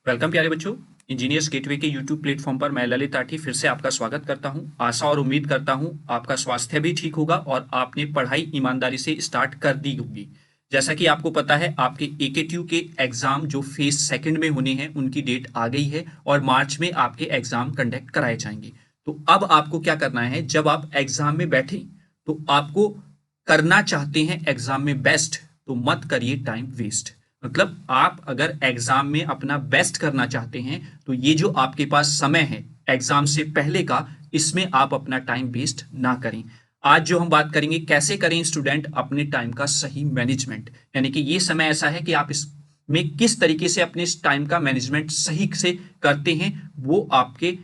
Welcome प्यारे बच्चों। Engineers gateway के यूट्यूब प्लेटफॉर्म पर मैं ललित आठी फिर से आपका स्वागत करता हूं। आशा और उम्मीद करता हूं आपका स्वास्थ्य भी ठीक होगा और आपने पढ़ाई ईमानदारी से स्टार्ट कर दी होगी। जैसा कि आपको पता है, आपके एकेटीयू के एग्जाम जो फेज सेकंड में होने हैं उनकी डेट आ गई है और मार्च में आपके एग्जाम कंडक्ट कराए जाएंगे। तो अब आपको क्या करना है, जब आप एग्जाम में बैठे तो आपको करना चाहते हैं एग्जाम में बेस्ट, तो मत करिए टाइम वेस्ट। मतलब आप अगर एग्जाम में अपना बेस्ट करना चाहते हैं तो ये जो आपके पास समय है एग्जाम से पहले का, इसमें आप अपना टाइम वेस्ट ना करें। आज जो हम बात करेंगे कैसे करें स्टूडेंट अपने टाइम का सही मैनेजमेंट, यानी कि ये समय ऐसा है कि आप इसमें किस तरीके से अपने टाइम का मैनेजमेंट सही से करते हैं, वो आपके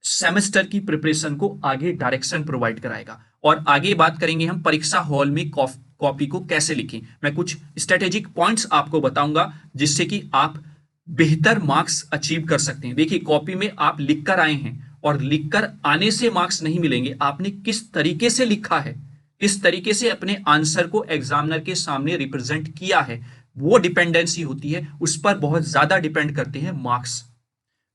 सेमेस्टर की प्रिपरेशन को आगे डायरेक्शन प्रोवाइड कराएगा। और आगे बात करेंगे हम परीक्षा हॉल में कॉपी को कैसे लिखें। मैं कुछ स्ट्रेटेजिक पॉइंट्स आपको बताऊंगा जिससे कि आप बेहतर मार्क्स अचीव कर सकते हैं। देखिए, कॉपी में आप लिख कर आए हैं और लिखकर आने से मार्क्स नहीं मिलेंगे, आपने किस तरीके से लिखा है, किस तरीके से अपने आंसर को एग्जामिनर के सामने रिप्रेजेंट किया है, वो डिपेंडेंसी होती है, उस पर बहुत ज्यादा डिपेंड करते हैं मार्क्स।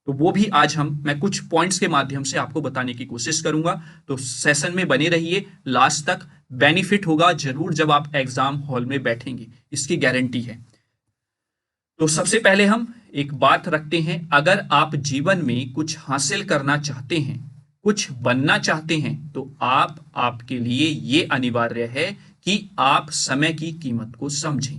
तो वो भी आज मैं कुछ पॉइंट्स के माध्यम से आपको बताने की कोशिश करूंगा। तो सेशन में बने रहिए लास्ट तक, बेनिफिट होगा जरूर जब आप एग्जाम हॉल में बैठेंगे, इसकी गारंटी है। तो सबसे पहले हम एक बात रखते हैं, अगर आप जीवन में कुछ हासिल करना चाहते हैं, कुछ बनना चाहते हैं, तो आपके लिए ये अनिवार्य है कि आप समय की कीमत को समझें।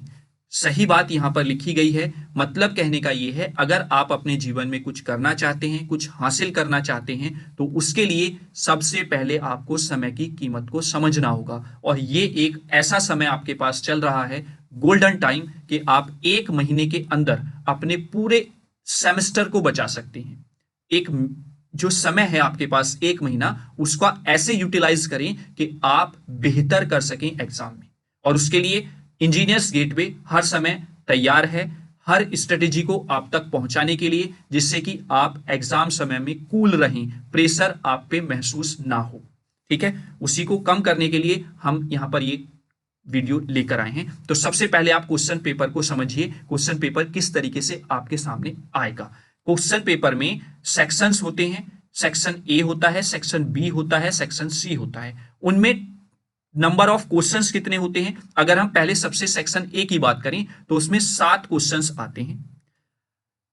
सही बात यहां पर लिखी गई है। मतलब कहने का यह है, अगर आप अपने जीवन में कुछ करना चाहते हैं, कुछ हासिल करना चाहते हैं, तो उसके लिए सबसे पहले आपको समय की कीमत को समझना होगा। और ये एक ऐसा समय आपके पास चल रहा है, गोल्डन टाइम, कि आप एक महीने के अंदर अपने पूरे सेमेस्टर को बचा सकते हैं। एक जो समय है आपके पास एक महीना, उसका ऐसे यूटिलाइज करें कि आप बेहतर कर सकें एग्जाम में। और उसके लिए इंजीनियर्स गेटवे हर समय तैयार है, हर स्ट्रेटेजी को आप तक पहुंचाने के लिए, जिससे कि आप एग्जाम समय में कूल रहें, प्रेशर आप पे महसूस ना हो। ठीक है, उसी को कम करने के लिए हम यहां पर ये वीडियो लेकर आए हैं। तो सबसे पहले आप क्वेश्चन पेपर को समझिए, क्वेश्चन पेपर किस तरीके से आपके सामने आएगा। क्वेश्चन पेपर में सेक्शंस होते हैं, सेक्शन ए होता है, सेक्शन बी होता है, सेक्शन सी होता है। उनमें नंबर ऑफ क्वेश्चंस कितने होते हैं? अगर हम पहले सबसे सेक्शन ए की बात करें तो उसमें 7 क्वेश्चंस आते हैं।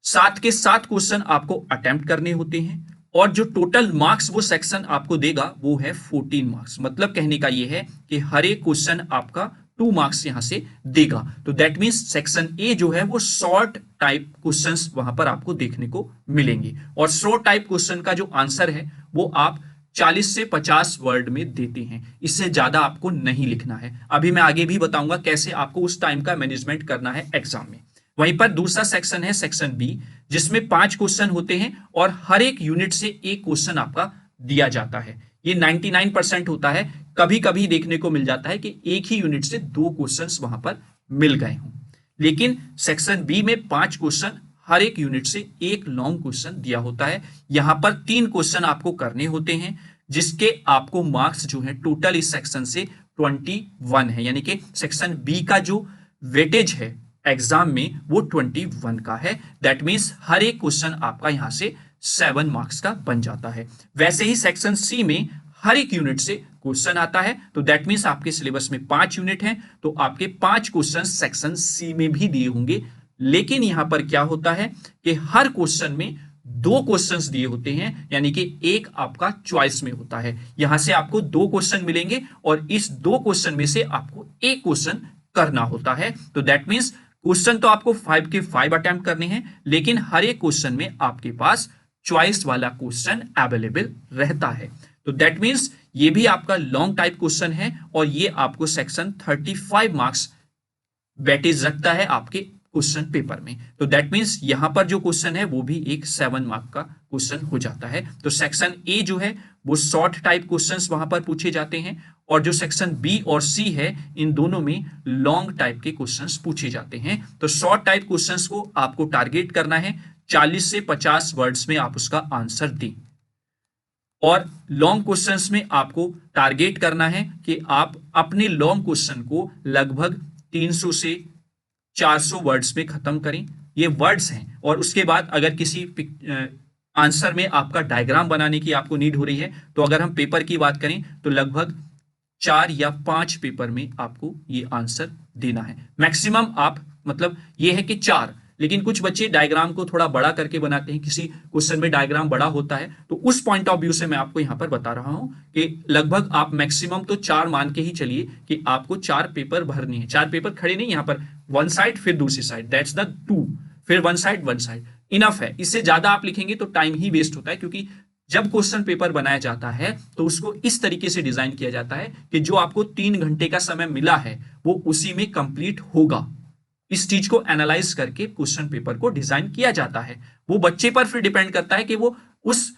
7 के 7 क्वेश्चन आपको अटेम्प्ट करने होते हैं और जो टोटल मार्क्स वो सेक्शन आपको देगा वो है 14 मार्क्स। मतलब कहने का ये है कि हर एक क्वेश्चन आपका 2 मार्क्स यहां से देगा। तो दैट मीन्स सेक्शन ए जो है वो शॉर्ट टाइप क्वेश्चंस वहां पर आपको देखने को मिलेंगे। और शॉर्ट टाइप क्वेश्चन का जो आंसर है वो आप 40 से 50 वर्ड में देते हैं, इससे ज्यादा आपको नहीं लिखना है। अभी मैं आगे भी बताऊंगा कैसे आपको उस टाइम का मैनेजमेंट करना है एग्जाम में। वहीं पर दूसरा सेक्शन है सेक्शन बी, जिसमें 5 क्वेश्चन होते हैं और हर एक यूनिट से एक क्वेश्चन आपका दिया जाता है। ये 99% होता है, कभी कभी देखने को मिल जाता है कि एक ही यूनिट से 2 क्वेश्चंस वहां पर मिल गए हों। लेकिन सेक्शन बी में 5 क्वेश्चन, हर एक यूनिट से एक लॉन्ग क्वेश्चन दिया होता है। यहां पर 3 क्वेश्चन आपको करने होते हैं, जिसके आपको मार्क्स जो है टोटल इस सेक्शन से 21 है, यानी कि सेक्शन बी का जो वेटेज है एग्जाम में वो 21 का है। दैट मीन्स हर एक क्वेश्चन आपका यहां से 7 मार्क्स का बन जाता है। वैसे ही सेक्शन सी में हर एक यूनिट से क्वेश्चन आता है, तो दैट मीन्स आपके सिलेबस में 5 यूनिट हैं, तो आपके 5 क्वेश्चन सेक्शन सी में भी दिए होंगे। लेकिन यहां पर क्या होता है कि हर क्वेश्चन में 2 क्वेश्चंस दिए होते हैं, यानी कि एक आपका चॉइस में होता है। यहां से आपको 2 क्वेश्चन मिलेंगे और इस 2 क्वेश्चन में से आपको एक क्वेश्चन करना होता है। तो दैट मीन्स क्वेश्चन तो आपको 5 के 5 अटेम्प्ट करने हैं, लेकिन हर एक क्वेश्चन में आपके पास चॉइस वाला क्वेश्चन अवेलेबल रहता है। तो दैट मीन्स ये भी आपका लॉन्ग टाइप क्वेश्चन है और ये आपको सेक्शन 35 मार्क्स वेटेज रखता है आपके क्वेश्चन पेपर में। तो दैट मीन्स यहां पर जो क्वेश्चन है वो भी एक 7 मार्क का क्वेश्चन हो जाता है। तो सेक्शन ए जो है वो शॉर्ट टाइप क्वेश्चंस वहां पर पूछे जाते हैं और जो सेक्शन बी और सी है इन दोनों में लॉन्ग टाइप के क्वेश्चंस पूछे जाते हैं। तो शॉर्ट टाइप क्वेश्चंस को आपको टारगेट करना है, 40 से 50 वर्ड्स में आप उसका आंसर दें। और लॉन्ग क्वेश्चंस में आपको टारगेट करना है कि आप अपने लॉन्ग क्वेश्चन को लगभग 300 से 400 वर्ड्स में खत्म करें। ये वर्ड्स हैं, और उसके बाद अगर किसी आंसर में आपका डायग्राम बनाने की आपको नीड हो रही है, तो अगर हम पेपर की बात करें तो लगभग 4 या 5 पेपर में आपको ये आंसर देना है मैक्सिमम। आप मतलब ये है कि 4, लेकिन कुछ बच्चे डायग्राम को थोड़ा बड़ा करके बनाते हैं, किसी क्वेश्चन में डायग्राम बड़ा होता है, तो उस पॉइंट ऑफ व्यू से मैं आपको यहां पर बता रहा हूं कि लगभग आप मैक्सिमम तो 4 मान के ही चलिए कि आपको 4 पेपर भरने हैं। 4 पेपर खड़े नहीं, यहां पर वन साइड फिर दूसरी साइड, दैट्स द 2, फिर वन साइड इनफ है। इससे ज्यादा आप लिखेंगे तो टाइम ही वेस्ट होता है, क्योंकि जब क्वेश्चन पेपर बनाया जाता है तो उसको इस तरीके से डिजाइन किया जाता है कि जो आपको 3 घंटे का समय मिला है वो उसी में कंप्लीट होगा। इस चीज को एनालाइज करके क्वेश्चन पेपर को डिजाइन किया जाता है। वो बच्चे पर फिर डिपेंड करता है कि वो उस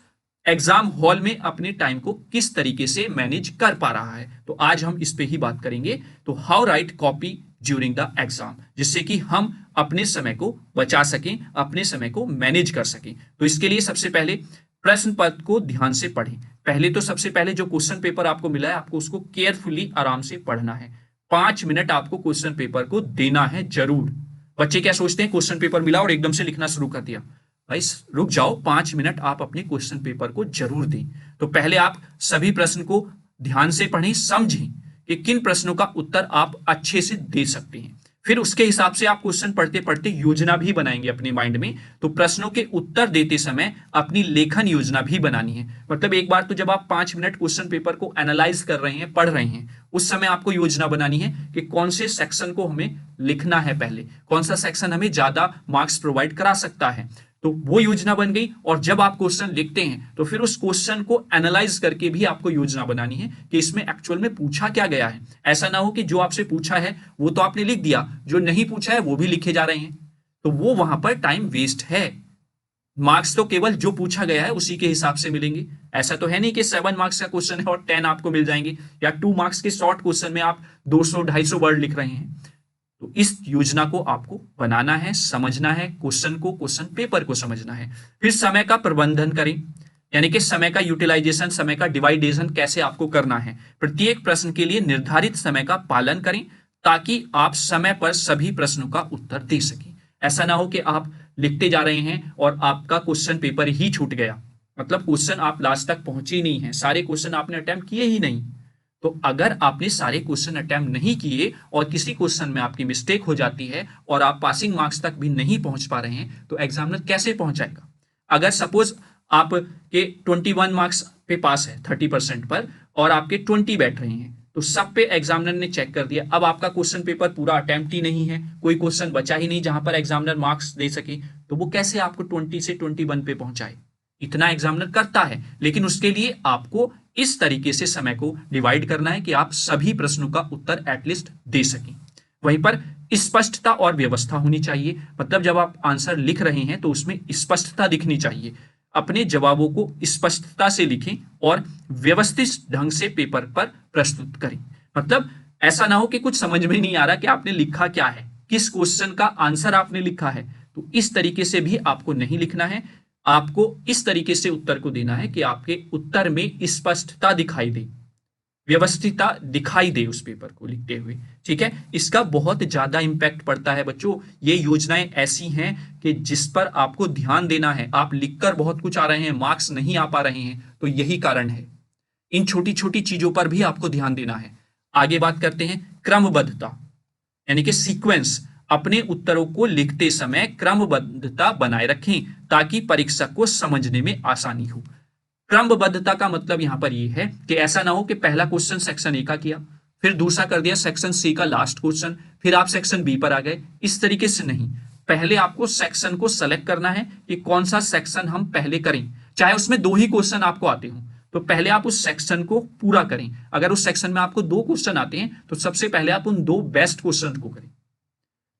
एग्जाम हॉल में अपने टाइम को किस तरीके से मैनेज कर पा रहा है। तो आज हम इस पे ही बात करेंगे। तो how right copy during the exam, जिससे कि हम अपने समय को बचा सकें, अपने समय को मैनेज कर सकें। तो इसके लिए सबसे पहले प्रश्न पत्र को ध्यान से पढ़ें। पहले तो सबसे पहले जो क्वेश्चन पेपर आपको मिला है, आपको उसको केयरफुली आराम से पढ़ना है। 5 मिनट आपको क्वेश्चन पेपर को देना है जरूर। बच्चे क्या सोचते हैं, क्वेश्चन पेपर मिला और एकदम से लिखना शुरू कर दिया। भाई रुक जाओ, 5 मिनट आप अपने क्वेश्चन पेपर को जरूर दें। तो पहले आप सभी प्रश्न को ध्यान से पढ़ें, समझें कि किन प्रश्नों का उत्तर आप अच्छे से दे सकते हैं। फिर उसके हिसाब से आप क्वेश्चन पढ़ते पढ़ते योजना भी बनाएंगे अपने माइंड में। तो प्रश्नों के उत्तर देते समय अपनी लेखन योजना भी बनानी है। मतलब एक बार तो जब आप 5 मिनट क्वेश्चन पेपर को एनालाइज कर रहे हैं, पढ़ रहे हैं, उस समय आपको योजना बनानी है कि कौन से सेक्शन को हमें लिखना है, पहले कौन सा सेक्शन हमें ज्यादा मार्क्स प्रोवाइड करा सकता है। तो वो योजना बन गई, और जब आप क्वेश्चन लिखते हैं तो फिर उस क्वेश्चन को एनालाइज करके भी आपको योजना बनानी है कि इसमें एक्चुअल में पूछा क्या गया है। ऐसा ना हो कि जो आपसे पूछा है वो तो आपने लिख दिया, जो नहीं पूछा है वो भी लिखे जा रहे हैं, तो वो वहां पर टाइम वेस्ट है। मार्क्स तो केवल जो पूछा गया है उसी के हिसाब से मिलेंगे। ऐसा तो है नहीं कि 7 मार्क्स का क्वेश्चन है और 10 आपको मिल जाएंगे, या 2 मार्क्स के शॉर्ट क्वेश्चन में आप 200-250 वर्ड लिख रहे हैं। तो इस योजना को आपको बनाना है, समझना है, क्वेश्चन को, क्वेश्चन पेपर को समझना है। फिर समय का प्रबंधन करें, यानी कि समय का यूटिलाइजेशन, समय का डिवाइडेशन कैसे आपको करना है। प्रत्येक प्रश्न के लिए निर्धारित समय का पालन करें, ताकि आप समय पर सभी प्रश्नों का उत्तर दे सकें। ऐसा ना हो कि आप लिखते जा रहे हैं और आपका क्वेश्चन पेपर ही छूट गया, मतलब क्वेश्चन आप लास्ट तक पहुंचे ही नहीं है, सारे क्वेश्चन आपने अटेम्प्ट किए ही नहीं। तो अगर आपने सारे क्वेश्चन अटेम्प्ट नहीं किए और किसी क्वेश्चन में आपकी मिस्टेक हो जाती है और आप पासिंग मार्क्स तक भी नहीं पहुंच पा रहे हैं, तो एग्जामिनर कैसे पहुंचाएगा। अगर सपोज आपके 21 मार्क्स पे पास है 30% पर, और आपके 20 बैठ रहे हैं, तो सब पे एग्जामिनर ने चेक कर दिया, अब आपका क्वेश्चन पेपर पूरा अटेम्प्ट ही नहीं है, कोई क्वेश्चन बचा ही नहीं जहां पर एग्जामिनर मार्क्स दे सके, तो वो कैसे आपको 20 से 21 पे पहुंचाए। इतना एग्जामिनर करता है, लेकिन उसके लिए आपको इस तरीके से समय को डिवाइड करना है कि आप सभी प्रश्नों का उत्तर एटलीस्ट दे सकें। वहीं पर स्पष्टता और व्यवस्था होनी चाहिए, मतलब जब आप आंसर लिख रहे हैं तो उसमें स्पष्टता दिखनी चाहिए। अपने जवाबों को स्पष्टता से लिखें और व्यवस्थित ढंग से पेपर पर प्रस्तुत करें। मतलब ऐसा ना हो कि कुछ समझ में नहीं आ रहा कि आपने लिखा क्या है, किस क्वेश्चन का आंसर आपने लिखा है। तो इस तरीके से भी आपको नहीं लिखना है, आपको इस तरीके से उत्तर को देना है कि आपके उत्तर में स्पष्टता दिखाई दे, व्यवस्थितता दिखाई दे उस पेपर को लिखते हुए। ठीक है, इसका बहुत ज्यादा इंपैक्ट पड़ता है बच्चों। ये योजनाएं ऐसी हैं कि जिस पर आपको ध्यान देना है। आप लिखकर बहुत कुछ आ रहे हैं, मार्क्स नहीं आ पा रहे हैं, तो यही कारण है। इन छोटी छोटी चीजों पर भी आपको ध्यान देना है। आगे बात करते हैं क्रमबद्धता, यानी कि सीक्वेंस। अपने उत्तरों को लिखते समय क्रमबद्धता बनाए रखें, ताकि परीक्षक को समझने में आसानी हो। क्रमबद्धता का मतलब यहां पर यह है कि ऐसा ना हो कि पहला क्वेश्चन सेक्शन ए का किया, फिर दूसरा कर दिया सेक्शन सी का लास्ट क्वेश्चन, फिर आप सेक्शन बी पर आ गए। इस तरीके से नहीं, पहले आपको सेक्शन को सेलेक्ट करना है कि कौन सा सेक्शन हम पहले करें। चाहे उसमें 2 ही क्वेश्चन आपको आते हो, तो पहले आप उस सेक्शन को पूरा करें। अगर उस सेक्शन में आपको 2 क्वेश्चन आते हैं, तो सबसे पहले आप उन 2 बेस्ट क्वेश्चन को करें।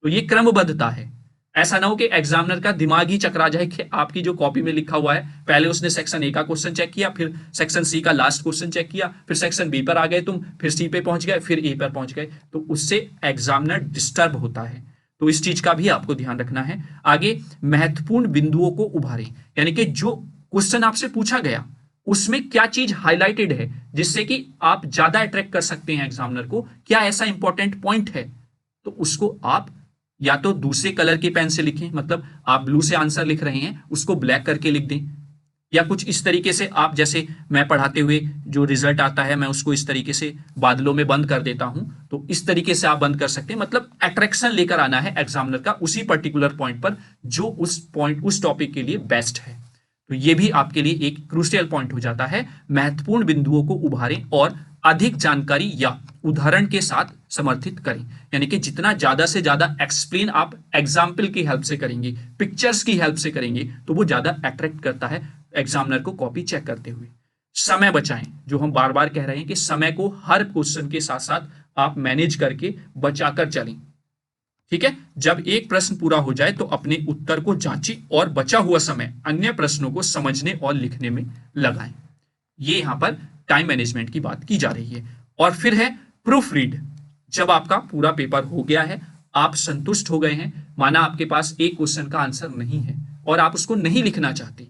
तो ये क्रमबद्धता है। ऐसा ना हो कि एग्जामिनर का दिमाग ही चकरा जाए कि आपकी जो कॉपी में लिखा हुआ है, पहले उसने सेक्शन ए का क्वेश्चन चेक किया, फिर सेक्शन सी का लास्ट क्वेश्चन चेक किया, फिर सेक्शन बी पर आ गए तुम, फिर सी पे पहुंच गए, फिर ए पर पहुंच गए, तो उससे एग्जामिनर डिस्टर्ब होता है। तो इस चीज का भी आपको ध्यान रखना है। आगे महत्वपूर्ण बिंदुओं को उभारें, यानी कि जो क्वेश्चन आपसे पूछा गया उसमें क्या चीज हाईलाइटेड है जिससे कि आप ज्यादा अट्रैक्ट कर सकते हैं एग्जामिनर को, क्या ऐसा इंपॉर्टेंट पॉइंट है, तो उसको आप या तो दूसरे कलर के पेन से लिखें, मतलब आप ब्लू से आंसर लिख रहे हैं उसको ब्लैक करके लिख दें, या कुछ इस तरीके से आप, जैसे मैं पढ़ाते हुए जो रिजल्ट आता है मैं उसको इस तरीके से बादलों में बंद कर देता हूं, तो इस तरीके से आप बंद कर सकते हैं। मतलब अट्रैक्शन लेकर आना है एग्जामिनर का उसी पर्टिकुलर पॉइंट पर जो उस टॉपिक के लिए बेस्ट है। तो ये भी आपके लिए एक क्रूशियल पॉइंट हो जाता है। महत्वपूर्ण बिंदुओं को उभारें और अधिक जानकारी या उदाहरण के साथ समर्थित करें, यानी कि जितना ज्यादा से ज्यादा एक्सप्लेन आप एग्जाम्पल की हेल्प से करेंगे, पिक्चर्स की हेल्प से करेंगे, तो वो ज्यादा अट्रैक्ट करता है एग्जामिनर को कॉपी चेक करते हुए। समय बचाएं, जो हम बार बार कह रहे हैं कि समय को हर क्वेश्चन के साथ साथ आप मैनेज करके बचाकर चलें। ठीक है, जब एक प्रश्न पूरा हो जाए तो अपने उत्तर को जांचें और बचा हुआ समय अन्य प्रश्नों को समझने और लिखने में लगाएं। ये यहां पर टाइम मैनेजमेंट की बात की जा रही है। और फिर है प्रूफ रीड। जब आपका पूरा पेपर हो गया है, आप संतुष्ट हो गए हैं, माना आपके पास एक क्वेश्चन का आंसर नहीं है और आप उसको नहीं लिखना चाहते,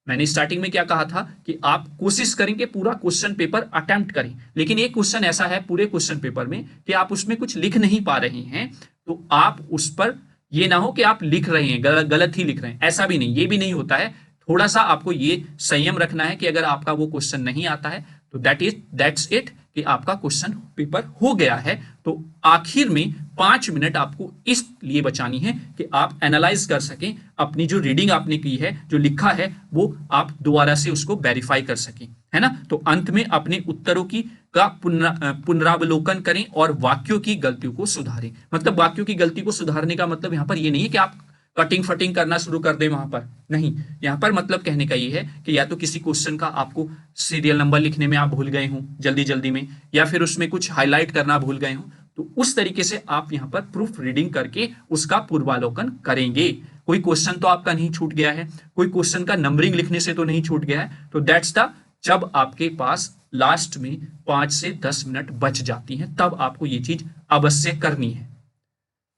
मैंने स्टार्टिंग में क्या कहा था कि आप कोशिश करेंगे पूरा क्वेश्चन पेपर अटेम्प्ट करें, लेकिन एक क्वेश्चन ऐसा है पूरे क्वेश्चन पेपर में कि आप उसमें कुछ लिख नहीं पा रहे हैं, तो आप उस पर ये ना हो कि आप लिख रहे हैं गलत ही लिख रहे हैं, ऐसा भी नहीं, ये भी नहीं होता है। थोड़ा सा आपको ये संयम रखना है कि अगर आपका वो क्वेश्चन नहीं आता है तो दैट्स इट, कि आपका क्वेश्चन पेपर हो गया है। तो आखिर में 5 मिनट आपको इस लिए बचानी है कि आप एनालाइज कर सकें, अपनी जो रीडिंग आपने की है, जो लिखा है, वो आप दोबारा से उसको वेरीफाई कर सकें, है ना। तो अंत में अपने उत्तरों की का पुनरावलोकन करें और वाक्यों की गलतियों को सुधारें। मतलब वाक्यों की गलती को सुधारने का मतलब यहां पर ये नहीं है कि आप कटिंग फटिंग करना शुरू कर दें वहां पर, नहीं। यहां पर मतलब कहने का ये है कि या तो किसी क्वेश्चन का आपको सीरियल नंबर लिखने में आप भूल गए हों जल्दी जल्दी में, या फिर उसमें कुछ हाईलाइट करना भूल गए हों, तो उस तरीके से आप यहां पर प्रूफ रीडिंग करके उसका पूर्वावलोकन करेंगे। कोई क्वेश्चन तो आपका नहीं छूट गया है, कोई क्वेश्चन का नंबरिंग लिखने से तो नहीं छूट गया है, तो दैट्स द, जब आपके पास लास्ट में 5 से 10 मिनट बच जाती हैं तब आपको ये चीज अवश्य करनी है।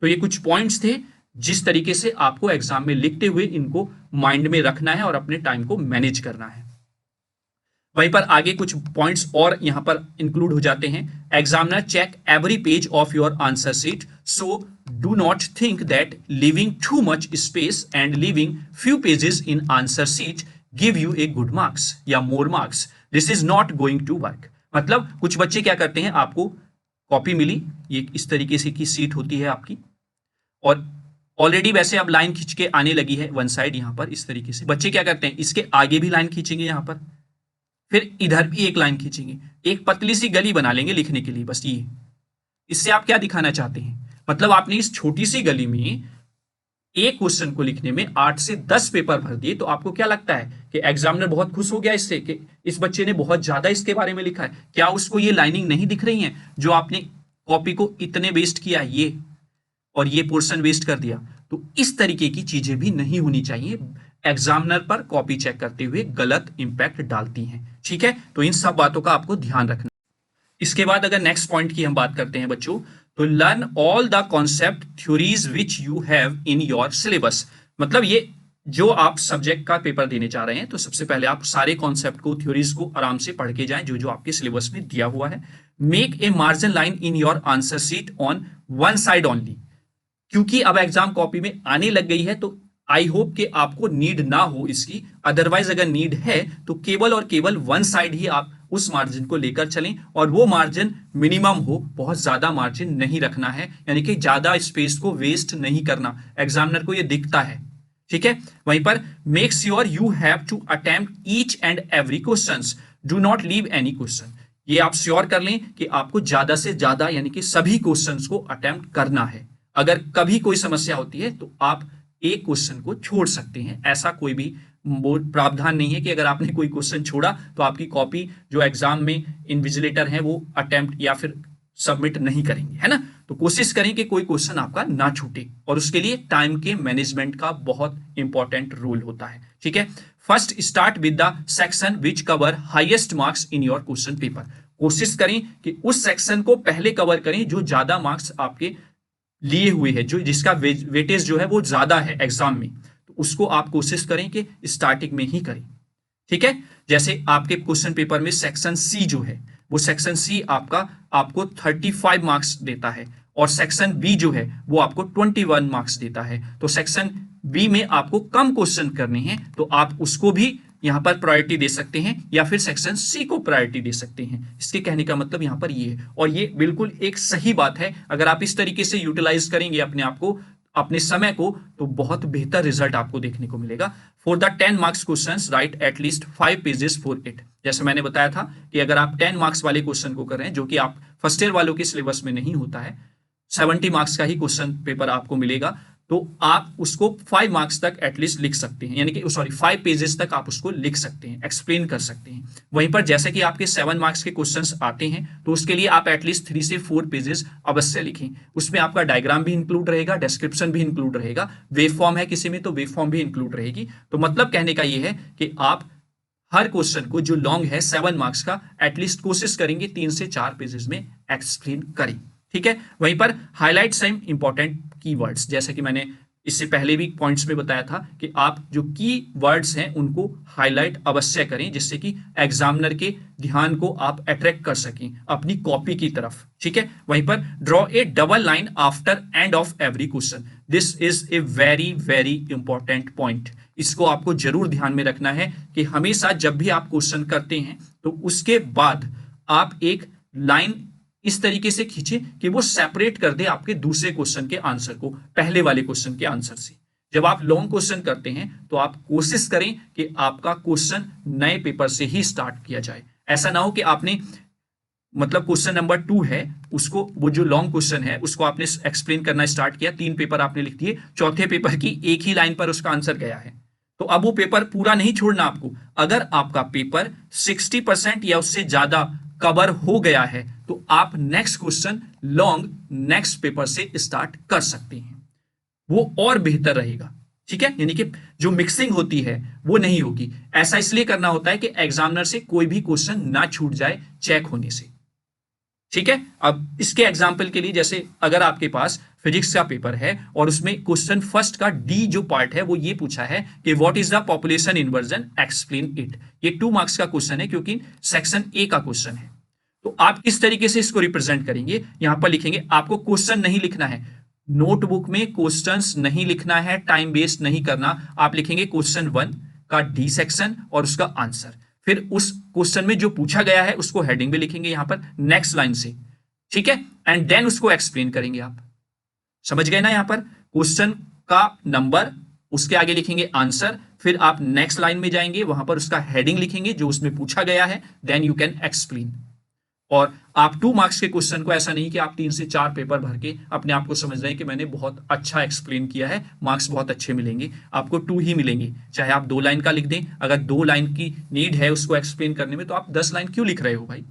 तो ये कुछ पॉइंट्स थे जिस तरीके से आपको एग्जाम में लिखते हुए इनको माइंड में रखना है और अपने टाइम को मैनेज करना है। वहीं पर आगे कुछ पॉइंट्स और यहां पर इंक्लूड हो जाते हैं। Examiner check every page of your answer sheet, so do not think that leaving too much space and leaving few pages in answer sheet give you a good marks या more marks, this is not going to work. मतलब कुछ बच्चे क्या करते हैं, आपको copy मिली, ये इस तरीके से की सीट होती है आपकी, और ऑलरेडी वैसे अब लाइन खींच के आने लगी है वन साइड, यहां पर इस तरीके से बच्चे क्या करते हैं, इसके आगे भी लाइन खींचेंगे यहां पर, फिर इधर भी एक लाइन खींचेंगे, एक पतली सी गली बना लेंगे लिखने के लिए, बस ये। इससे आप क्या दिखाना चाहते हैं, मतलब आपने इस छोटी सी गली में एक क्वेश्चन को लिखने में 8 से 10 पेपर भर दिए, तो आपको क्या लगता है कि एग्जामिनर बहुत खुश हो गया इससे कि इस बच्चे ने बहुत ज्यादा इसके बारे में लिखा है? क्या उसको ये लाइनिंग नहीं दिख रही है जो आपने कॉपी को इतने वेस्ट किया, ये और ये पोर्शन वेस्ट कर दिया? तो इस तरीके की चीजें भी नहीं होनी चाहिए, एग्जामिनर पर कॉपी चेक करते हुए गलत इंपैक्ट डालती हैं। ठीक है, तो इन सब बातों का आपको ध्यान रखना। इसके बाद अगर नेक्स्ट पॉइंट की हम बात करते हैं बच्चों, तो learn all the concept theories which you have in your syllabus. मतलब ये जो आप सब्जेक्ट का पेपर देने जा रहे हैं, तो सबसे पहले आप सारे कॉन्सेप्ट को, थ्योरीज को आराम से पढ़ के जाएं जो जो आपके सिलेबस में दिया हुआ है। Make a margin line in your answer sheet on one side only, क्योंकि अब एग्जाम कॉपी में आने लग गई है, तो आई होप कि आपको नीड ना हो इसकी, अदरवाइज अगर नीड है तो केवल और केवल वन साइड ही आप उस मार्जिन को लेकर चलें, और वो मार्जिन मिनिमम हो, बहुत ज्यादा मार्जिन नहीं रखना है, यानी कि ज्यादा स्पेस को वेस्ट नहीं करना, एग्जामिनर को ये दिखता है। ठीक है, वहीं पर make sure you have to attempt each and every questions, do not leave any question. ये आप श्योर कर लें कि आपको ज्यादा से ज्यादा यानी कि सभी क्वेश्चंस को अटेम्प्ट करना है। अगर कभी कोई समस्या होती है तो आप एक क्वेश्चन को छोड़ सकते हैं, ऐसा कोई भी प्रावधान नहीं है कि अगर आपने कोई क्वेश्चन छोड़ा तो आपकी कॉपी जो एग्जाम में इन्विजिलेटर है वो अटेम्प्ट या फिर सबमिट नहीं करेंगे, है ना। तो कोशिश करें कि कोई क्वेश्चन आपका ना छूटे, और उसके लिए टाइम के मैनेजमेंट का बहुत इंपॉर्टेंट रोल होता है। ठीक है, first start with the section which cover highest marks in your question paper. कोशिश करें कि उस सेक्शन को पहले कवर करें जो ज्यादा मार्क्स आपके लिए हुए है, जो जिसका वेटेज जो है वो ज्यादा है एग्जाम में, तो उसको आप कोशिश करें कि स्टार्टिंग में ही करें। ठीक है, जैसे आपके क्वेश्चन पेपर में सेक्शन सी जो है, वो सेक्शन सी आपका आपको 35 मार्क्स देता है, और सेक्शन बी जो है वो आपको 21 मार्क्स देता है। तो सेक्शन बी में आपको कम क्वेश्चन करने हैं तो आप उसको भी यहां पर प्रायोरिटी दे सकते हैं या फिर सेक्शन सी को प्रायोरिटी दे सकते हैं। इसके कहने का मतलब यहां पर ये है और ये बिल्कुल एक सही बात है। अगर आप इस तरीके से यूटिलाइज करेंगे अपने आप को, अपने समय को, तो बहुत बेहतर रिजल्ट आपको देखने को मिलेगा। For the 10 marks questions right at least 5 pages for it. जैसे मैंने बताया था कि अगर आप 10 मार्क्स वाले क्वेश्चन को कर रहे हैं जो कि आप फर्स्ट ईयर वालों के सिलेबस में नहीं होता है, 70 मार्क्स का ही क्वेश्चन पेपर आपको मिलेगा, तो आप उसको 5 मार्क्स तक एटलीस्ट लिख सकते हैं, यानी कि सॉरी 5 पेजेस तक आप उसको लिख सकते हैं, एक्सप्लेन कर सकते हैं। वहीं पर जैसे कि आपके 7 मार्क्स के क्वेश्चंस आते हैं तो उसके लिए आप एटलीस्ट 3 से 4 पेजेस अवश्य लिखें। उसमें आपका डायग्राम भी इंक्लूड रहेगा, डिस्क्रिप्शन भी इंक्लूड रहेगा, वेव फॉर्म है किसी में तो वेव फॉर्म भी इंक्लूड रहेगी। तो मतलब कहने का यह है कि आप हर क्वेश्चन को जो लॉन्ग है 7 मार्क्स का, एटलीस्ट कोशिश करेंगे 3 से 4 पेजेस में एक्सप्लेन करें। ठीक है, वहीं पर हाईलाइट सम इंपॉर्टेंट कीवर्ड्स, जैसे कि मैंने इससे पहले भी पॉइंट्स में बताया था कि आप जो की वर्ड्स हैं उनको हाईलाइट अवश्य करें, जिससे कि एग्जामिनर के ध्यान को आप अट्रैक्ट कर सकें अपनी कॉपी की तरफ। ठीक है, वहीं पर draw A double line after end of every question. This is a very very important point. इसको आपको जरूर ध्यान में रखना है कि हमेशा जब भी आप क्वेश्चन करते हैं तो उसके बाद आप एक लाइन इस तरीके से खींचे कि वो सेपरेट कर दे आपके दूसरे क्वेश्चन के आंसर को पहले वाले क्वेश्चन के आंसर से। जब आप लॉन्ग क्वेश्चन करते हैं तो आप कोशिश करें कि आपका क्वेश्चन नए पेपर से ही स्टार्ट किया जाए। ऐसा ना हो कि आपने मतलब क्वेश्चन नंबर 2 है उसको, वो जो लॉन्ग क्वेश्चन है उसको आपने एक्सप्लेन करना स्टार्ट किया, 3 पेपर आपने लिख दिए, चौथे पेपर की एक ही लाइन पर उसका आंसर गया है, तो अब वो पेपर पूरा नहीं छोड़ना आपको। अगर आपका पेपर 60% या उससे ज्यादा कवर हो गया है तो आप next question long next paper से स्टार्ट कर सकते हैं, वो और बेहतर रहेगा। ठीक है, यानी कि जो मिक्सिंग होती है वो नहीं होगी। ऐसा इसलिए करना होता है कि एग्जामिनर से कोई भी क्वेश्चन ना छूट जाए चेक होने से। ठीक है, अब इसके एग्जाम्पल के लिए, जैसे अगर आपके पास फिजिक्स का पेपर है और उसमें क्वेश्चन फर्स्ट का डी जो पार्ट है वो ये पूछा है कि what is the population inversion, explain it. ये 2 मार्क्स का क्वेश्चन है क्योंकि सेक्शन ए का क्वेश्चन है। तो आप किस तरीके से इसको रिप्रेजेंट करेंगे, यहां पर लिखेंगे, आपको क्वेश्चन नहीं लिखना है, नोटबुक में क्वेश्चंस नहीं लिखना है, टाइम वेस्ट नहीं करना। आप लिखेंगे क्वेश्चन 1 का डी सेक्शन और उसका आंसर, फिर उस क्वेश्चन में जो पूछा गया है उसको हेडिंग में लिखेंगे यहां पर नेक्स्ट लाइन से। ठीक है, एंड देन उसको एक्सप्लेन करेंगे। आप समझ गए ना, यहां पर क्वेश्चन का नंबर, उसके आगे लिखेंगे आंसर, फिर आप नेक्स्ट लाइन में जाएंगे, वहां पर उसका हेडिंग लिखेंगे जो उसमें पूछा गया है, देन यू कैन एक्सप्लेन। और आप 2 मार्क्स के क्वेश्चन को ऐसा नहीं कि आप 3 से 4 पेपर भर के अपने आप को समझ रहे हैं कि मैंने बहुत अच्छा एक्सप्लेन किया है, मार्क्स बहुत अच्छे मिलेंगे। आपको 2 ही मिलेंगे, चाहे आप 2 लाइन का लिख दें। अगर 2 लाइन की नीड है उसको एक्सप्लेन करने में तो आप 10 लाइन क्यों लिख रहे हो भाई?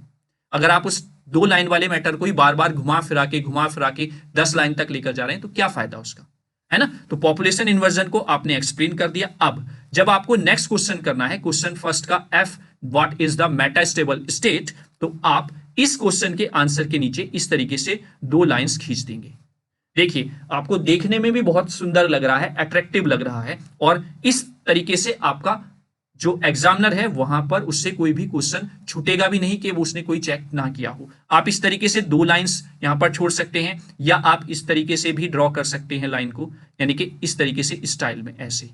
अगर आप उस 2 लाइन वाले मैटर को ही बार बार घुमा फिरा के 10 लाइन तक लेकर जा रहे हैं तो क्या फायदा उसका, है ना? तो पॉपुलेशन इन्वर्जन को आपने एक्सप्लेन कर दिया। अब जब आपको नेक्स्ट क्वेश्चन करना है, क्वेश्चन फर्स्ट का F, what is the metastable state, तो आप इस क्वेश्चन के आंसर के नीचे इस तरीके से 2 लाइंस खींच देंगे। देखिए, आपको देखने में भी बहुत सुंदर लग रहा है, अट्रैक्टिव लग रहा है, और इस तरीके से आपका जो एग्जामिनर है वहां पर उससे कोई भी क्वेश्चन छूटेगा भी नहीं कि वो उसने कोई चेक ना किया हो। आप इस तरीके से 2 लाइंस यहां पर छोड़ सकते हैं, या आप इस तरीके से भी ड्रॉ कर सकते हैं लाइन को, यानी कि इस तरीके से स्टाइल में ऐसे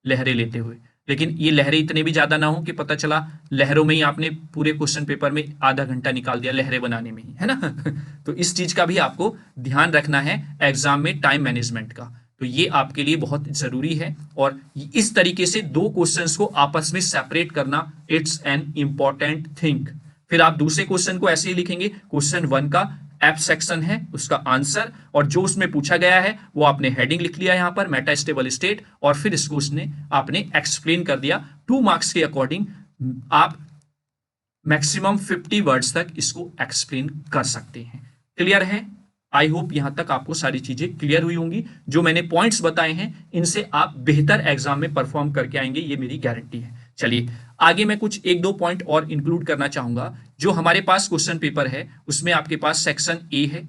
लहरें लेते हुए। लेकिन ये लहरें इतने भी ज्यादा ना हो कि पता चला लहरों में ही आपने पूरे क्वेश्चन पेपर में आधा घंटा निकाल दिया लहरें बनाने में ही, है ना? तो इस चीज का भी आपको ध्यान रखना है एग्जाम में, टाइम मैनेजमेंट का। तो ये आपके लिए बहुत जरूरी है, और इस तरीके से 2 क्वेश्चंस को आपस में सेपरेट करना, इट्स एन इंपॉर्टेंट थिंग। फिर आप दूसरे क्वेश्चन को ऐसे ही लिखेंगे, क्वेश्चन 1 का एफ सेक्शन है, उसका आंसर, और जो उसमें पूछा गया है वो आपने हेडिंग लिख लिया यहां पर मेटास्टेबल स्टेट, और फिर इसको उसने आपने एक्सप्लेन कर दिया। 2 मार्क्स के अकॉर्डिंग आप मैक्सिमम 50 वर्ड्स तक इसको एक्सप्लेन कर सकते हैं। क्लियर है? आई होप यहां तक आपको सारी चीजें क्लियर हुई होंगी। जो मैंने पॉइंट्स बताए हैं इनसे आप बेहतर एग्जाम में परफॉर्म करके आएंगे, ये मेरी गारंटी है। चलिए आगे मैं कुछ 1-2 पॉइंट और इंक्लूड करना चाहूंगा। जो हमारे पास क्वेश्चन पेपर है उसमें आपके पास सेक्शन ए है,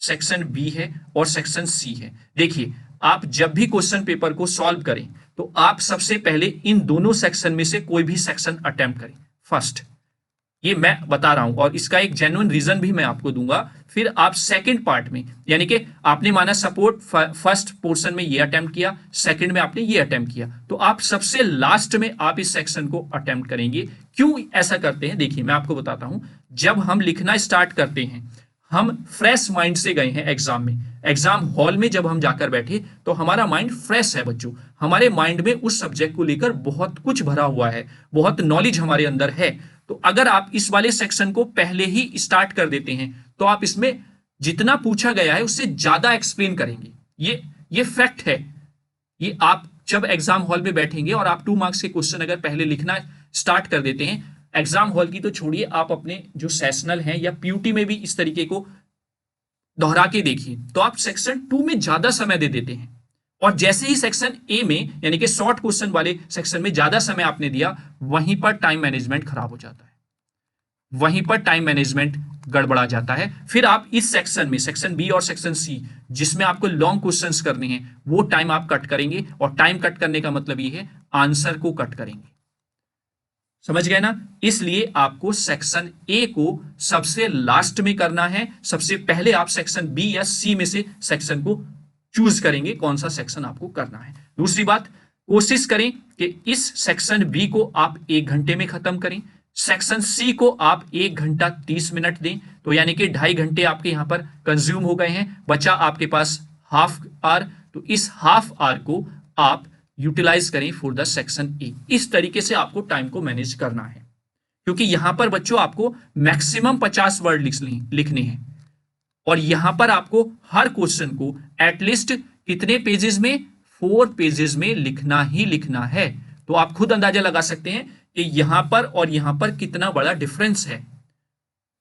सेक्शन बी है और सेक्शन सी है। देखिए, आप जब भी क्वेश्चन पेपर को सॉल्व करें तो आप सबसे पहले इन दोनों सेक्शन में से कोई भी सेक्शन अटेम्प्ट करें फर्स्ट। ये मैं बता रहा हूं और इसका एक जेन्युइन रीजन भी मैं आपको दूंगा। फिर आप सेकंड पार्ट में, यानी कि आपने माना सपोर्ट फर्स्ट पोर्शन में ये अटेम्प्ट किया, सेकंड में आपने ये अटेम्प्ट किया, तो आप सबसे लास्ट में आप इस सेक्शन को अटेम्प्ट करेंगे। क्यों ऐसा करते हैं, देखिए मैं आपको बताता हूं। जब हम लिखना स्टार्ट करते हैं, हम फ्रेश माइंड से गए हैं एग्जाम में, एग्जाम हॉल में जब हम जाकर बैठे तो हमारा माइंड फ्रेश है बच्चों। हमारे माइंड में उस सब्जेक्ट को लेकर बहुत कुछ भरा हुआ है, बहुत नॉलेज हमारे अंदर है। तो अगर आप इस वाले सेक्शन को पहले ही स्टार्ट कर देते हैं तो आप इसमें जितना पूछा गया है उससे ज्यादा एक्सप्लेन करेंगे। ये फैक्ट है। ये आप जब एग्जाम हॉल में बैठेंगे और आप 2 मार्क्स के क्वेश्चन अगर पहले लिखना स्टार्ट कर देते हैं, एग्जाम हॉल की तो छोड़िए, आप अपने जो सेशनल हैं या पीयूटी में भी इस तरीके को दोहरा के देखिए, तो आप सेक्शन 2 में ज्यादा समय दे देते हैं। और जैसे ही सेक्शन ए में, यानी कि शॉर्ट क्वेश्चन वाले सेक्शन में ज्यादा समय आपने दिया, वहीं पर टाइम मैनेजमेंट खराब हो जाता है, वहीं पर टाइम मैनेजमेंट गड़बड़ा जाता है। फिर आप इस सेक्शन में, सेक्शन बी और सेक्शन सी, जिसमें आपको लॉन्ग क्वेश्चंस करने हैं, वो टाइम आप कट करेंगे। और टाइम कट करने का मतलब ये है आंसर को कट करेंगे। समझ गए ना? इसलिए आपको सेक्शन ए को सबसे लास्ट में करना है। सबसे पहले आप सेक्शन बी या सी में से सेक्शन को चूज करेंगे, कौन सा सेक्शन आपको करना है। दूसरी बात, कोशिश करें कि इस सेक्शन बी को आप 1 घंटे में खत्म करें, सेक्शन सी को आप 1 घंटा 30 मिनट दें, तो यानी कि 2.5 घंटे आपके यहां पर कंज्यूम हो गए हैं, बचा आपके पास हाफ आवर। तो इस हाफ आवर को आप यूटिलाइज करें फॉर द सेक्शन ए। इस तरीके से आपको टाइम को मैनेज करना है, क्योंकि यहां पर बच्चों आपको मैक्सिमम 50 वर्ड लिखने हैं और यहां पर आपको हर क्वेश्चन को एटलीस्ट कितने पेजेस में, 4 पेजेस में लिखना ही लिखना है। तो आप खुद अंदाजा लगा सकते हैं कि यहां पर और यहां पर कितना बड़ा डिफरेंस है।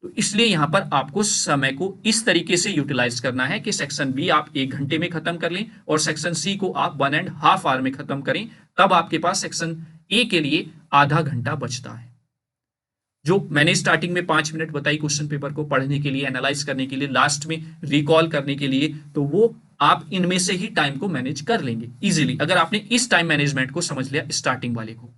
तो इसलिए यहां पर आपको समय को इस तरीके से यूटिलाइज करना है कि सेक्शन बी आप 1 घंटे में खत्म कर लें और सेक्शन सी को आप 1.5 आवर में खत्म करें। तब आपके पास सेक्शन ए के लिए आधा घंटा बचता है। जो मैंने स्टार्टिंग में 5 मिनट बताई क्वेश्चन पेपर को पढ़ने के लिए, एनालाइज करने के लिए, लास्ट में रिकॉल करने के लिए, तो वो आप इनमें से ही टाइम को मैनेज कर लेंगे इजीली, अगर आपने इस टाइम मैनेजमेंट को समझ लिया स्टार्टिंग वाले को।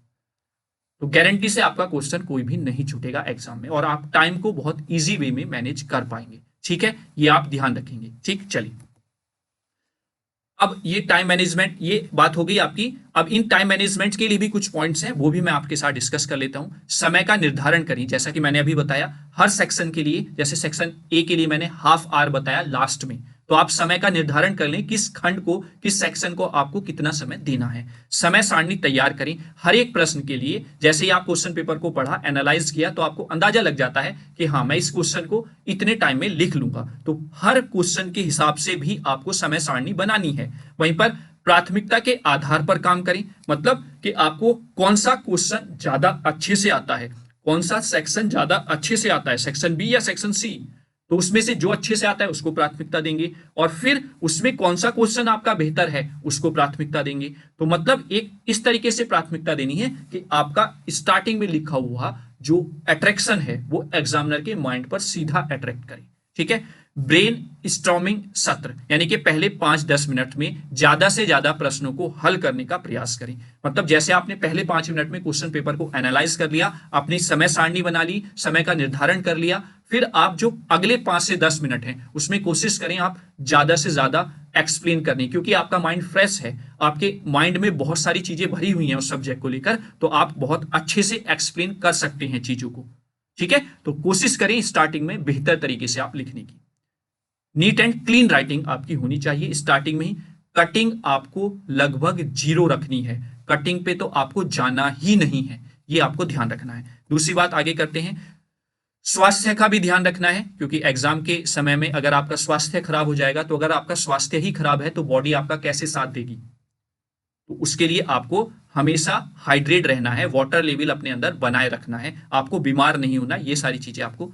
तो गारंटी से आपका क्वेश्चन कोई भी नहीं छूटेगा एग्जाम में और आप टाइम को बहुत इजी वे में मैनेज कर पाएंगे। ठीक है, ये आप ध्यान रखेंगे। ठीक, चलिए अब ये टाइम मैनेजमेंट, ये बात हो गई आपकी। अब इन टाइम मैनेजमेंट के लिए भी कुछ पॉइंट्स हैं, वो भी मैं आपके साथ डिस्कस कर लेता हूं। समय का निर्धारण करें, जैसा कि मैंने अभी बताया हर सेक्शन के लिए, जैसे सेक्शन ए के लिए मैंने हाफ आवर बताया लास्ट में, तो आप समय का निर्धारण कर लें किस खंड को, किस सेक्शन को आपको कितना समय देना है। समय सारणी तैयार करें हर एक प्रश्न के लिए। जैसे ही आप क्वेश्चन पेपर को पढ़ा, एनालाइज किया, तो आपको अंदाजा लग जाता है कि हाँ मैं इस क्वेश्चन को इतने टाइम में लिख लूंगा। तो हर क्वेश्चन के हिसाब से भी आपको समय सारणी बनानी है। वहीं पर प्राथमिकता के आधार पर काम करें, मतलब कि आपको कौन सा क्वेश्चन ज्यादा अच्छे से आता है, कौन सा सेक्शन ज्यादा अच्छे से आता है, सेक्शन बी या सेक्शन सी, तो उसमें से जो अच्छे से आता है उसको प्राथमिकता देंगे और फिर उसमें कौन सा क्वेश्चन आपका बेहतर है उसको प्राथमिकता देंगे। तो मतलब एक इस तरीके से प्राथमिकता देनी है कि आपका स्टार्टिंग में लिखा हुआ जो अट्रैक्शन है वो एग्जामिनर के माइंड पर सीधा अट्रैक्ट करे। ठीक है, ब्रेन स्टॉर्मिंग सत्र, यानी कि पहले 5-10 मिनट में ज्यादा से ज्यादा प्रश्नों को हल करने का प्रयास करें। मतलब जैसे आपने पहले 5 मिनट में क्वेश्चन पेपर को एनालाइज कर लिया, अपनी समय सारणी बना ली, समय का निर्धारण कर लिया, फिर आप जो अगले 5 से 10 मिनट हैं उसमें कोशिश करें आप ज्यादा से ज्यादा एक्सप्लेन करने, क्योंकि आपका माइंड फ्रेश है, आपके माइंड में बहुत सारी चीजें भरी हुई हैं उस सब्जेक्ट को लेकर, तो आप बहुत अच्छे से एक्सप्लेन कर सकते हैं चीजों को। ठीक है, तो कोशिश करें स्टार्टिंग में बेहतर तरीके से आप लिखने की। नीट एंड क्लीन राइटिंग आपकी होनी चाहिए स्टार्टिंग में ही। कटिंग आपको लगभग 0 रखनी है, कटिंग पे तो आपको जाना ही नहीं है, ये आपको ध्यान रखना है। दूसरी बात आगे करते हैं, स्वास्थ्य का भी ध्यान रखना है, क्योंकि एग्जाम के समय में अगर आपका स्वास्थ्य खराब हो जाएगा, तो अगर आपका स्वास्थ्य ही खराब है तो बॉडी आपका कैसे साथ देगी। तो उसके लिए आपको हमेशा हाइड्रेट रहना है, वाटर लेवल अपने अंदर बनाए रखना है, आपको बीमार नहीं होना, ये सारी चीजें आपको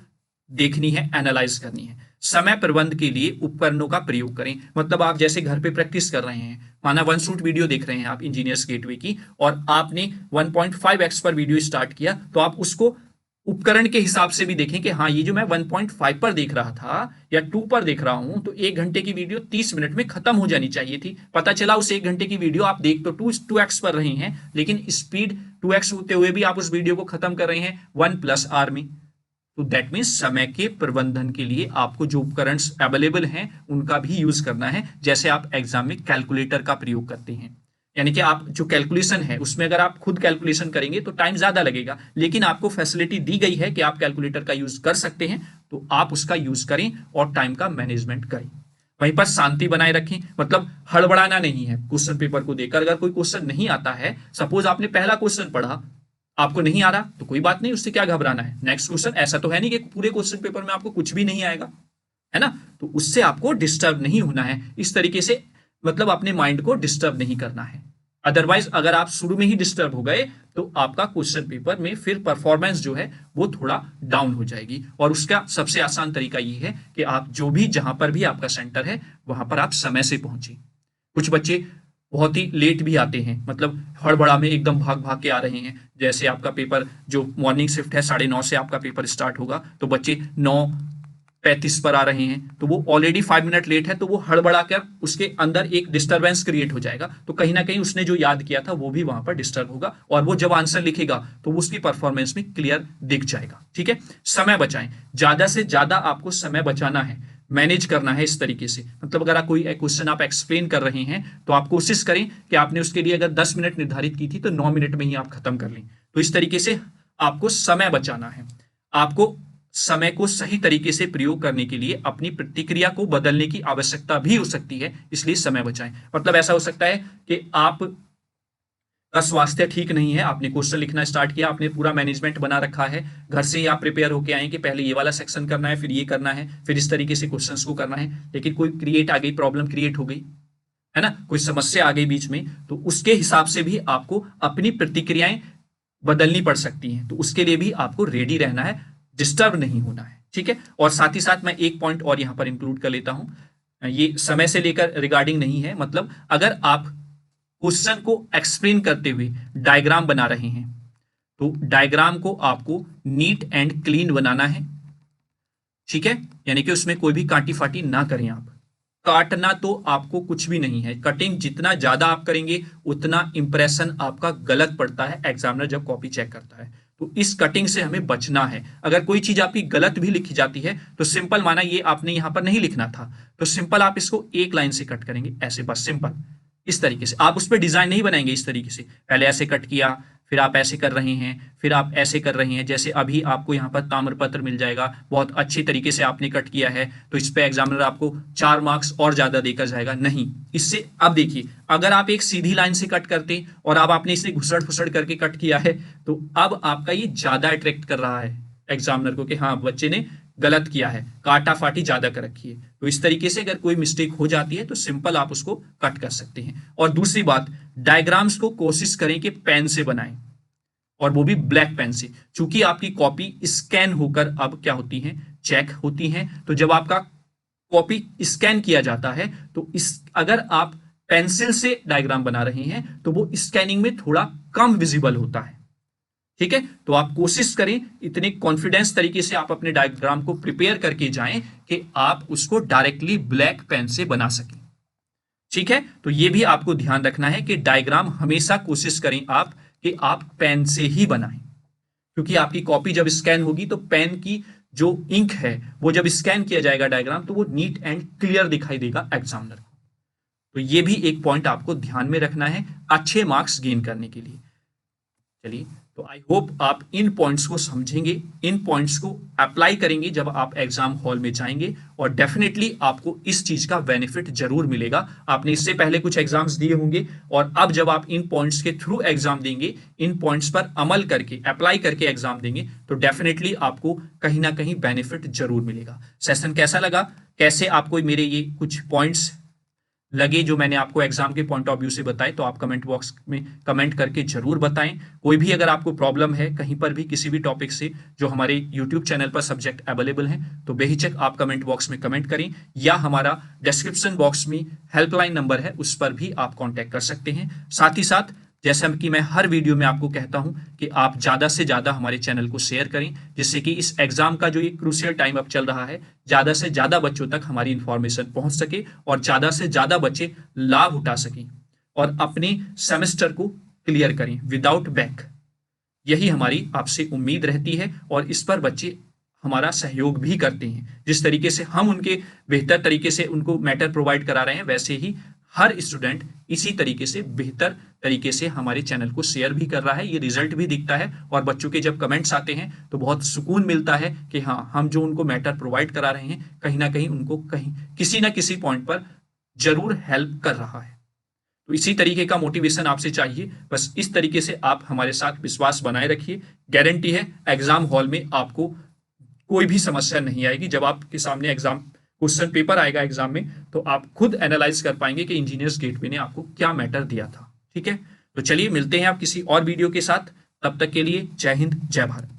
देखनी है, एनालाइज करनी है। समय प्रबंध के लिए उपकरणों का प्रयोग करें, मतलब आप जैसे घर पे प्रैक्टिस कर रहे हैं, माना 1 शूट वीडियो देख रहे हैं आप इंजीनियर्स गेटवे की, और आपने 1.5x पर वीडियो स्टार्ट किया, तो आप उसको उपकरण के हिसाब से भी देखें कि हाँ ये जो मैं 1.5 पर देख रहा था या 2 पर देख रहा हूं, तो 1 घंटे की वीडियो 30 मिनट में खत्म हो जानी चाहिए थी। पता चला उस 1 घंटे की वीडियो आप देख तो 2x पर रहे हैं, लेकिन स्पीड 2x होते हुए भी आप उस वीडियो को खत्म कर रहे हैं 1+ आवर में। तो दैट मीन्स समय के प्रबंधन के लिए आपको जो उपकरण अवेलेबल हैं उनका भी यूज करना है। जैसे आप एग्जाम में कैलकुलेटर का प्रयोग करते हैं, यानी कि आप जो कैलकुलेशन है उसमें अगर आप खुद कैलकुलेशन करेंगे तो टाइम ज्यादा लगेगा, लेकिन आपको फैसिलिटी दी गई है कि आप कैलकुलेटर का यूज कर सकते हैं, तो आप उसका यूज करें और टाइम का मैनेजमेंट करें। वहीं पर शांति बनाए रखें, मतलब हड़बड़ाना नहीं है क्वेश्चन पेपर को देखकर। अगर कोई क्वेश्चन नहीं आता है, सपोज आपने पहला क्वेश्चन पढ़ा, आपको नहीं आ रहा तो कोई बात नहीं, उससे क्या घबराना है, नेक्स्ट क्वेश्चन। ऐसा तो है नहीं कि पूरे क्वेश्चन पेपर में आपको कुछ भी नहीं आएगा, है ना। तो उससे आपको डिस्टर्ब नहीं होना है, इस तरीके से मतलब अपने माइंड को डिस्टर्ब नहीं करना है। अदरवाइज अगर आप शुरू में ही डिस्टर्ब हो गए तो आपका क्वेश्चन पेपर में फिर परफॉर्मेंस जो है वो थोड़ा डाउन हो जाएगी। और उसका सबसे आसान तरीका ये है कि आप जो भी जहां पर भी आपका सेंटर है वहां पर आप समय से पहुंचे। कुछ बच्चे बहुत ही लेट भी आते हैं, मतलब हड़बड़ा में एकदम भाग भाग के आ रहे हैं। जैसे आपका पेपर जो मॉर्निंग शिफ्ट है 9:30 से आपका पेपर स्टार्ट होगा, तो बच्चे 9:35 पर आ रहे हैं, तो वो ऑलरेडी 5 मिनट लेट है, तो वो हड़बड़ा कर उसके अंदर एक डिस्टरबेंस क्रिएट हो जाएगा। तो कहीं ना कहीं उसने जो याद किया था वो भी वहां पर डिस्टर्ब होगा, और वो जब आंसर लिखेगा तो उसकी परफॉर्मेंस में क्लियर दिख जाएगा। ठीक है, समय बचाएं, ज्यादा से ज्यादा आपको समय बचाना है, मैनेज करना है इस तरीके से। मतलब अगर आप कोई क्वेश्चन आप एक्सप्लेन कर रहे हैं तो आप कोशिश करें कि आपने उसके लिए अगर 10 मिनट निर्धारित की थी तो 9 मिनट में ही आप खत्म कर लें। तो इस तरीके से आपको समय बचाना है। आपको समय को सही तरीके से प्रयोग करने के लिए अपनी प्रतिक्रिया को बदलने की आवश्यकता भी हो सकती है, इसलिए समय बचाएं। मतलब ऐसा हो सकता है कि आप का स्वास्थ्य ठीक नहीं है, आपने क्वेश्चन लिखना स्टार्ट किया, आपने पूरा मैनेजमेंट बना रखा है, घर से ही आप प्रिपेयर होके आए कि पहले ये वाला सेक्शन करना है, फिर ये करना है, फिर इस तरीके से क्वेश्चंस को करना है, लेकिन कोई क्रिएट आ गई, प्रॉब्लम क्रिएट हो गई, है ना, कोई समस्या आ गई बीच में, तो उसके हिसाब से भी आपको अपनी प्रतिक्रियाएं बदलनी पड़ सकती हैं। तो उसके लिए भी आपको रेडी रहना है, डिस्टर्ब नहीं होना है। ठीक है, और साथ ही साथ मैं एक पॉइंट और यहां पर इंक्लूड कर लेता हूं, ये समय से लेकर रिगार्डिंग नहीं है। मतलब अगर आप क्वेश्चन को एक्सप्लेन करते हुए डायग्राम बना रहे हैं तो डायग्राम को आपको नीट एंड क्लीन बनाना है। ठीक है, यानी कि उसमें कोई भी काटी फाटी ना करें आप। काटना तो आपको कुछ भी नहीं है, कटिंग जितना ज्यादा आप करेंगे उतना इंप्रेशन आपका गलत पड़ता है एग्जामिनर जब कॉपी चेक करता है। तो इस कटिंग से हमें बचना है। अगर कोई चीज आपकी गलत भी लिखी जाती है तो सिंपल, माना ये आपने यहां पर नहीं लिखना था, तो सिंपल आप इसको एक लाइन से कट करेंगे, ऐसे बस सिंपल इस तरीके से। आप उस पर डिजाइन नहीं बनाएंगे इस तरीके से, पहले ऐसे कट किया, फिर आप ऐसे कर रहे हैं, फिर आप ऐसे कर रहे हैं। जैसे अभी आपको यहाँ पर ताम्रपत्र मिल जाएगा, बहुत अच्छी तरीके से आपने कट किया है, तो इस पे एग्जामिनर आपको 4 मार्क्स और ज्यादा देकर जाएगा। नहीं, इससे अब देखिए, अगर आप एक सीधी लाइन से कट करते और अब आपने इसे घुसड़ फुसड़ करके कट किया है, तो अब आपका ये ज्यादा अट्रैक्ट कर रहा है एग्जामिनर को कि हाँ बच्चे ने गलत किया है, काटा फाटी ज्यादा कर रखी है। तो इस तरीके से अगर कोई मिस्टेक हो जाती है तो सिंपल आप उसको कट कर सकते हैं। और दूसरी बात, डायग्राम्स को कोशिश करें कि पेन से बनाएं, और वो भी ब्लैक पेन से, क्योंकि आपकी कॉपी स्कैन होकर अब क्या होती है, चेक होती है। तो जब आपका कॉपी स्कैन किया जाता है तो इस अगर आप पेंसिल से डायग्राम बना रहे हैं तो वो स्कैनिंग में थोड़ा कम विजिबल होता है। ठीक है, तो आप कोशिश करें इतने कॉन्फिडेंस तरीके से आप अपने डायग्राम को प्रिपेयर करके जाएं कि आप उसको डायरेक्टली ब्लैक पेन से बना सकें। ठीक है, तो ये भी आपको ध्यान रखना है कि डायग्राम हमेशा कोशिश करें आप कि आप पेन से ही बनाएं, क्योंकि आपकी कॉपी जब स्कैन होगी तो पेन की जो इंक है वो जब स्कैन किया जाएगा डायग्राम, तो वो नीट एंड क्लियर दिखाई देगा एग्जामिनर को। तो ये भी एक पॉइंट आपको ध्यान में रखना है अच्छे मार्क्स गेन करने के लिए। चलिए, तो आई होप आप इन पॉइंट्स को समझेंगे, इन पॉइंट्स को अप्लाई करेंगे जब आप एग्जाम हॉल में जाएंगे, और डेफिनेटली आपको इस चीज का बेनिफिट जरूर मिलेगा। आपने इससे पहले कुछ एग्जाम्स दिए होंगे, और अब जब आप इन पॉइंट्स के थ्रू एग्जाम देंगे, इन पॉइंट्स पर अमल करके अप्लाई करके एग्जाम देंगे, तो डेफिनेटली आपको कहीं ना कहीं बेनिफिट जरूर मिलेगा। सेशन कैसा लगा, कैसे आपको मेरे ये कुछ पॉइंट्स लगे जो मैंने आपको एग्जाम के पॉइंट ऑफ व्यू से बताए, तो आप कमेंट बॉक्स में कमेंट करके जरूर बताएं। कोई भी अगर आपको प्रॉब्लम है कहीं पर भी किसी भी टॉपिक से जो हमारे यूट्यूब चैनल पर सब्जेक्ट अवेलेबल हैं, तो बेहिचक आप कमेंट बॉक्स में कमेंट करें, या हमारा डिस्क्रिप्शन बॉक्स में हेल्पलाइन नंबर है उस पर भी आप कॉन्टैक्ट कर सकते हैं। साथ ही साथ जैसा कि मैं हर वीडियो में आपको कहता हूं कि आप ज्यादा से ज्यादा हमारे चैनल को शेयर करें, जिससे कि इस एग्जाम का जो ये क्रूशियल टाइम अब चल रहा है, ज्यादा से ज्यादा बच्चों तक हमारी इंफॉर्मेशन पहुंच सके और ज्यादा से ज्यादा बच्चे लाभ उठा सकें और अपने सेमेस्टर को क्लियर करें विदाउट बैक। यही हमारी आपसे उम्मीद रहती है, और इस पर बच्चे हमारा सहयोग भी करते हैं। जिस तरीके से हम उनके बेहतर तरीके से उनको मैटर प्रोवाइड करा रहे हैं, वैसे ही हर स्टूडेंट इसी तरीके से बेहतर तरीके से हमारे चैनल को शेयर भी कर रहा है। ये रिजल्ट भी दिखता है और बच्चों के जब कमेंट्स आते हैं तो बहुत सुकून मिलता है कि हाँ, हम जो उनको मैटर प्रोवाइड करा रहे हैं कहीं ना कहीं उनको कहीं किसी ना किसी पॉइंट पर जरूर हेल्प कर रहा है। तो इसी तरीके का मोटिवेशन आपसे चाहिए। बस इस तरीके से आप हमारे साथ विश्वास बनाए रखिए। गारंटी है एग्जाम हॉल में आपको कोई भी समस्या नहीं आएगी। जब आपके सामने एग्जाम क्वेश्चन पेपर आएगा एग्जाम में, तो आप खुद एनालाइज कर पाएंगे कि इंजीनियर्स गेटवे ने आपको क्या मैटर दिया था। ठीक है, तो चलिए मिलते हैं आप किसी और वीडियो के साथ। तब तक के लिए जय हिंद, जय भारत।